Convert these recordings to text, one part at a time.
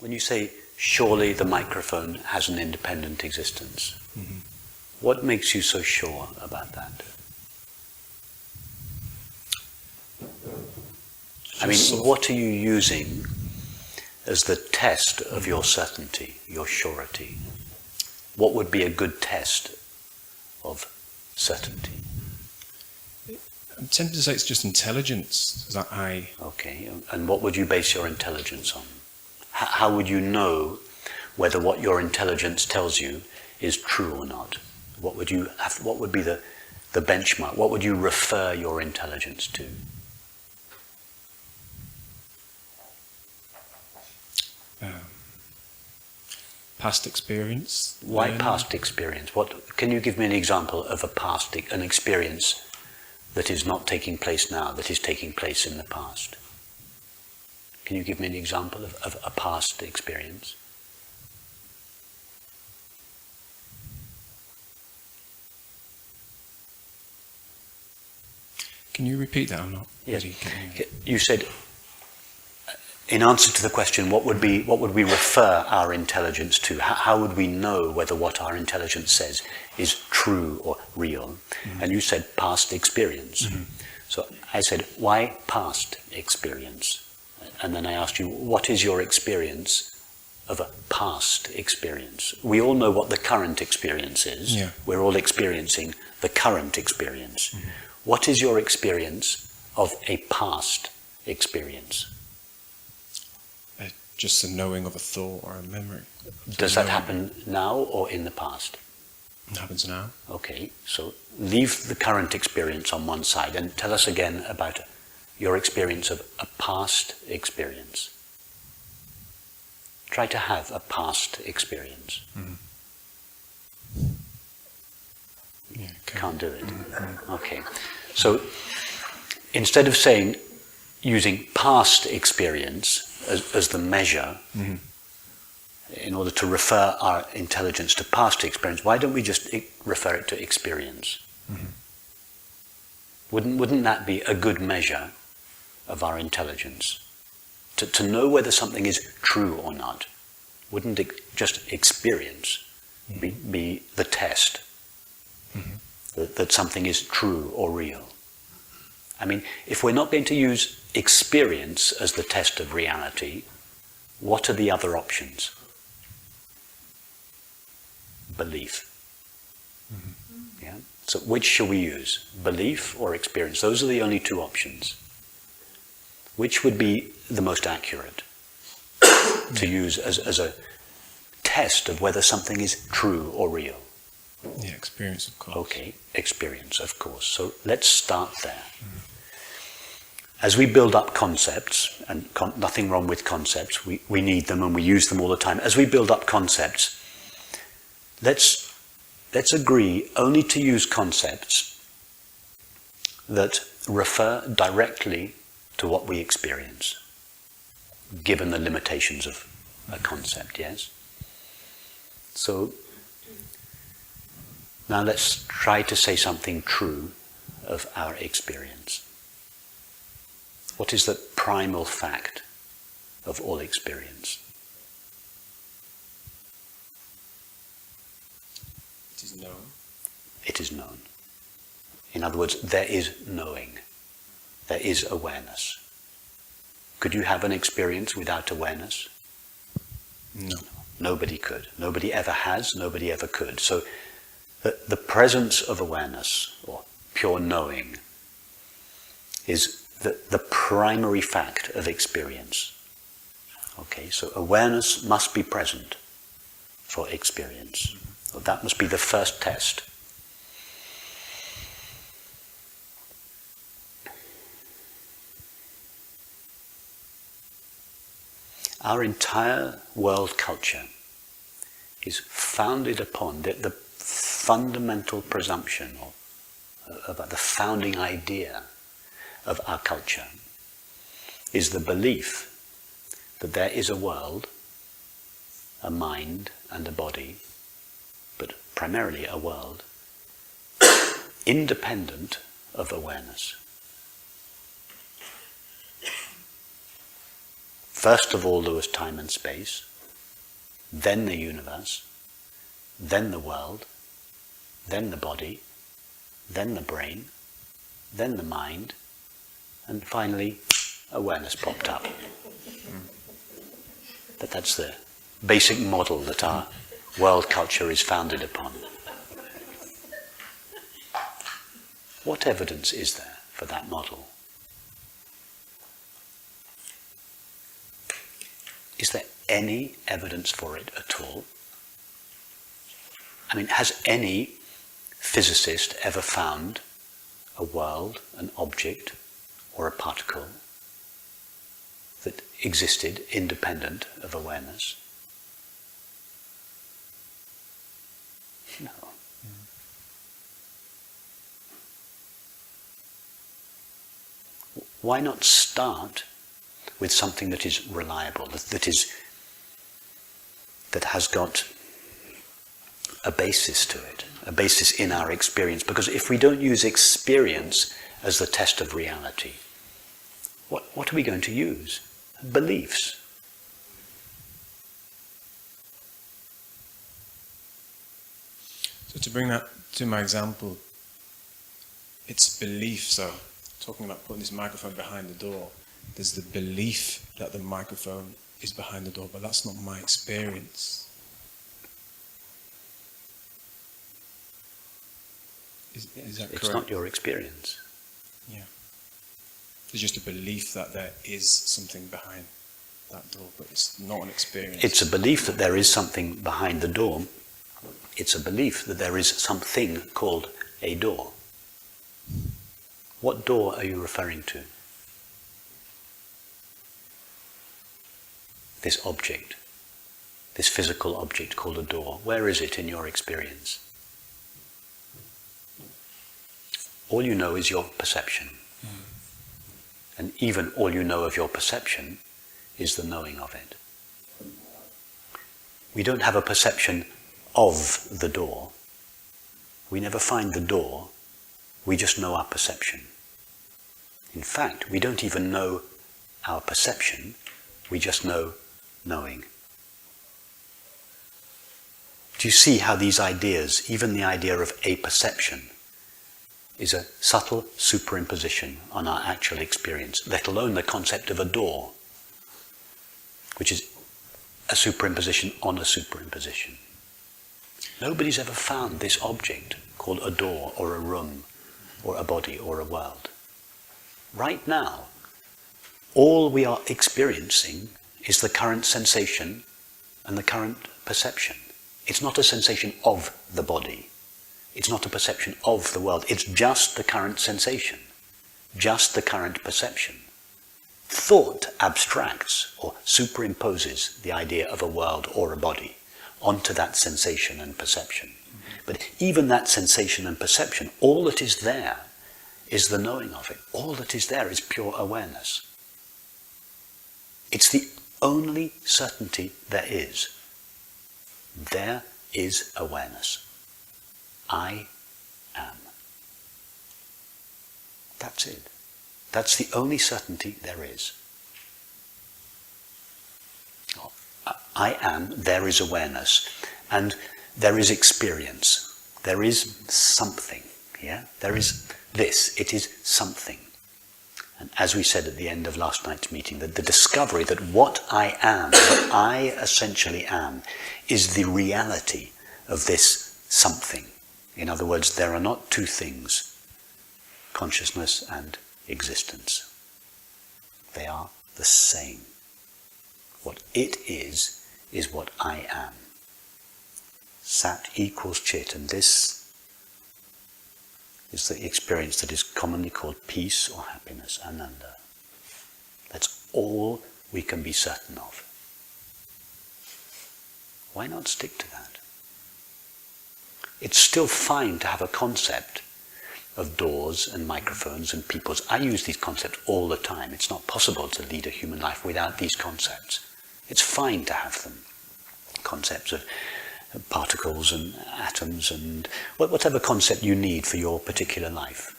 When you say, surely the microphone has an independent existence, what makes you so sure about that? I mean, what are you using as the test of your certainty, your surety? What would be a good test of certainty? I'm tempted to say it's just intelligence. That Okay, and what would you base your intelligence on? How would you know whether what your intelligence tells you is true or not? What would be the benchmark? What would you refer your intelligence to? Past experience. Why past experience? Can you give me an example of an experience that is not taking place now, that is taking place in the past? Can you give me an example of a past experience? Can you repeat that or not? Yes. You said, in answer to the question, what would we refer our intelligence to? How would we know whether what our intelligence says is true or real? And you said past experience. So I said, why past experience? And then I asked you, what is your experience of a past experience? We all know what the current experience is. Yeah. We're all experiencing the current experience. What is your experience of a past experience? Just a knowing of a thought or a memory. Does that happen now or in the past? It happens now. Okay, so leave the current experience on one side and tell us again about your experience of a past experience. Try to have a past experience. Yeah, Can't do it. Okay, so instead of using past experience as the measure, in order to refer our intelligence to past experience, why don't we just refer it to experience? Wouldn't that be a good measure of our intelligence? To know whether something is true or not, wouldn't just experience be the test that something is true or real? I mean, if we're not going to use experience as the test of reality, what are the other options? Belief. Yeah. So which shall we use? Belief or experience? Those are the only two options. Which would be the most accurate to use as a test of whether something is true or real? Yeah, experience, of course. Okay, experience, of course. So let's start there. As we build up concepts, and nothing wrong with concepts, we need them and we use them all the time. As we build up concepts, let's agree only to use concepts that refer directly to what we experience, given the limitations of a concept, yes? So now let's try to say something true of our experience. What is the primal fact of all experience? It is known. It is known. In other words, there is knowing. There is awareness. Could you have an experience without awareness? No. Nobody could. Nobody ever has, nobody ever could. So the presence of awareness, or pure knowing, is the primary fact of experience. Okay, so awareness must be present for experience. So that must be the first test. Our entire world culture is founded upon the fundamental presumption, or about the founding idea of our culture, is the belief that there is a world, a mind and a body, but primarily a world, independent of awareness. First of all, there was time and space, then the universe, then the world, then the body, then the brain, then the mind, and finally awareness popped up. But that's the basic model that our world culture is founded upon. What evidence is there for that model? Is there any evidence for it at all? I mean, has any physicist ever found a world, an object, or a particle that existed independent of awareness? No. Why not start with something that is reliable, that has got a basis to it, a basis in our experience? Because if we don't use experience as the test of reality, what are we going to use? Beliefs. So to bring that to my example, it's belief. So talking about putting this microphone behind the door, there's the belief that the microphone is behind the door, but that's not my experience. Is that correct? It's not your experience. Yeah. There's just a belief that there is something behind that door, but it's not an experience. It's a belief that there is something behind the door. It's a belief that there is something called a door. What door are you referring to? This object, this physical object called a door. Where is it in your experience? All you know is your perception. And even all you know of your perception is the knowing of it. We don't have a perception of the door. We never find the door, we just know our perception. In fact, we don't even know our perception, we just know knowing. Do you see how these ideas, even the idea of a perception, is a subtle superimposition on our actual experience, let alone the concept of a door, which is a superimposition on a superimposition. Nobody's ever found this object called a door or a room or a body or a world. Right now, all we are experiencing is the current sensation and the current perception. It's not a sensation of the body. It's not a perception of the world. It's just the current sensation, just the current perception. Thought abstracts or superimposes the idea of a world or a body onto that sensation and perception. But even that sensation and perception, all that is there is the knowing of it. All that is there is pure awareness. It's the only certainty there is. There is awareness. I am. That's it. That's the only certainty there is. I am, there is awareness, and there is experience. There is something, yeah? There is this, it is something. And as we said at the end of last night's meeting, that the discovery that what I am, what I essentially am, is the reality of this something. In other words, there are not two things, consciousness and existence. They are the same. What it is what I am. Sat equals Chit, and this is the experience that is commonly called peace or happiness, Ananda. That's all we can be certain of. Why not stick to that? It's still fine to have a concept of doors and microphones and peoples. I use these concepts all the time. It's not possible to lead a human life without these concepts. It's fine to have them. Concepts of particles and atoms and whatever concept you need for your particular life.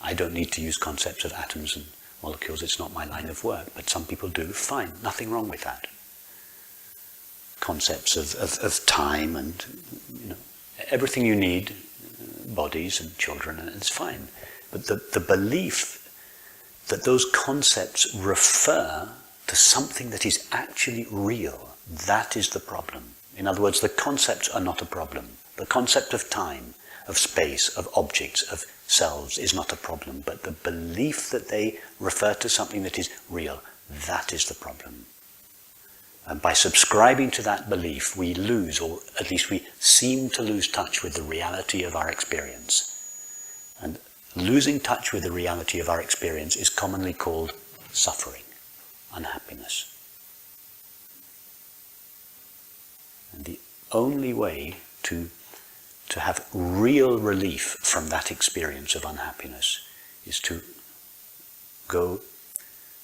I don't need to use concepts of atoms and molecules. It's not my line of work, but some people do. Fine, nothing wrong with that. concepts of time and everything you need, bodies and children, and it's fine. But the belief that those concepts refer to something that is actually real, that is the problem. In other words, the concepts are not a problem. The concept of time, of space, of objects, of selves is not a problem, but the belief that they refer to something that is real, that is the problem. And by subscribing to that belief, we lose, or at least we seem to lose touch with the reality of our experience. And losing touch with the reality of our experience is commonly called suffering, unhappiness. And the only way to have real relief from that experience of unhappiness is to go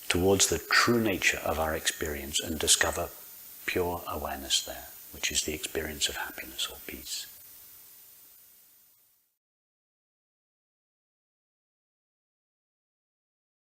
towards the true nature of our experience and discover pure awareness there, which is the experience of happiness or peace.